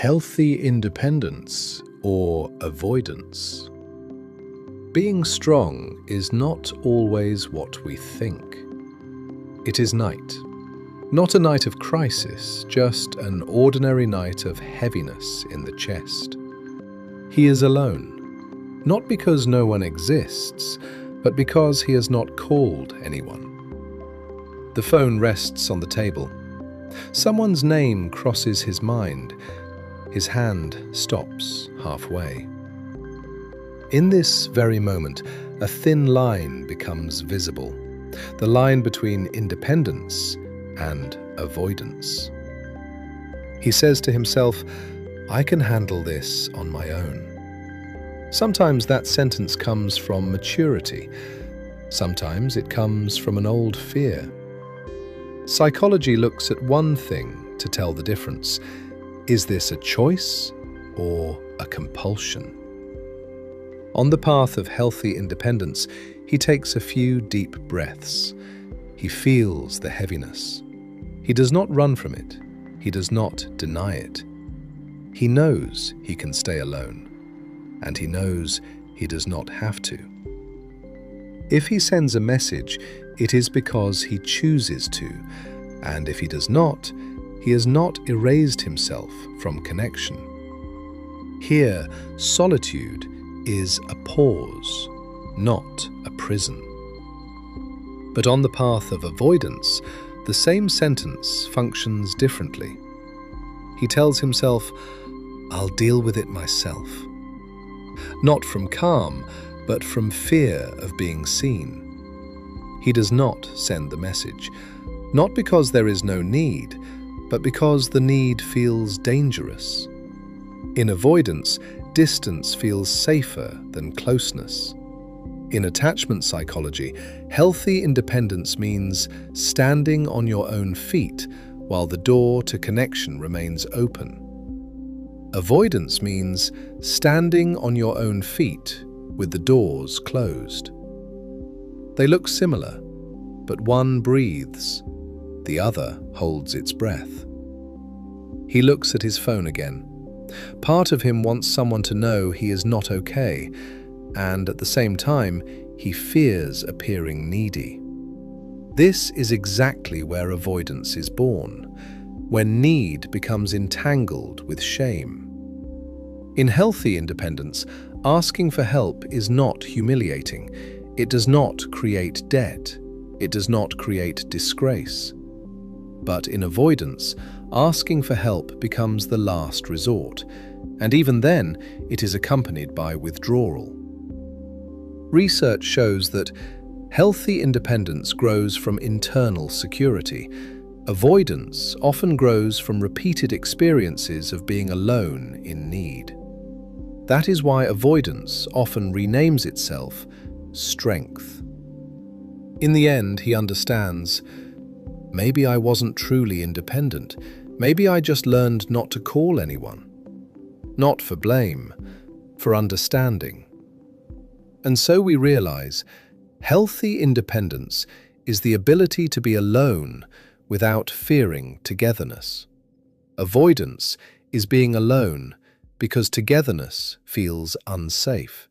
Healthy independence or avoidance. Being strong is not always what we think. It is night. Not a night of crisis, just an ordinary night of heaviness in the chest. He is alone, not because no one exists, but because he has not called anyone. The phone rests on the table. Someone's name crosses his mind. His hand stops halfway. In this very moment, a thin line becomes visible, the line between independence and avoidance. He says to himself, "I can handle this on my own." Sometimes that sentence comes from maturity. Sometimes it comes from an old fear. Psychology looks at one thing to tell the difference. Is this a choice or a compulsion? On the path of healthy independence, he takes a few deep breaths. He feels the heaviness. He does not run from it. He does not deny it. He knows he can stay alone, and he knows he does not have to. If he sends a message, it is because he chooses to, and if he does not, he has not erased himself from connection. Here, solitude is a pause, not a prison. But on the path of avoidance, the same sentence functions differently. He tells himself, "I'll deal with it myself." Not from calm, but from fear of being seen. He does not send the message, not because there is no need, but because the need feels dangerous. In avoidance, distance feels safer than closeness. In attachment psychology, healthy independence means standing on your own feet while the door to connection remains open. Avoidance means standing on your own feet with the doors closed. They look similar, but one breathes, the other holds its breath. He looks at his phone again. Part of him wants someone to know he is not okay, and at the same time, he fears appearing needy. This is exactly where avoidance is born, when need becomes entangled with shame. In healthy independence, asking for help is not humiliating. It does not create debt. It does not create disgrace. But in avoidance, asking for help becomes the last resort, and even then, it is accompanied by withdrawal. Research shows that healthy independence grows from internal security. Avoidance often grows from repeated experiences of being alone in need. That is why avoidance often renames itself strength. In the end, he understands, maybe I wasn't truly independent. Maybe I just learned not to call anyone. Not for blame, for understanding. And so we realize, healthy independence is the ability to be alone without fearing togetherness. Avoidance is being alone because togetherness feels unsafe.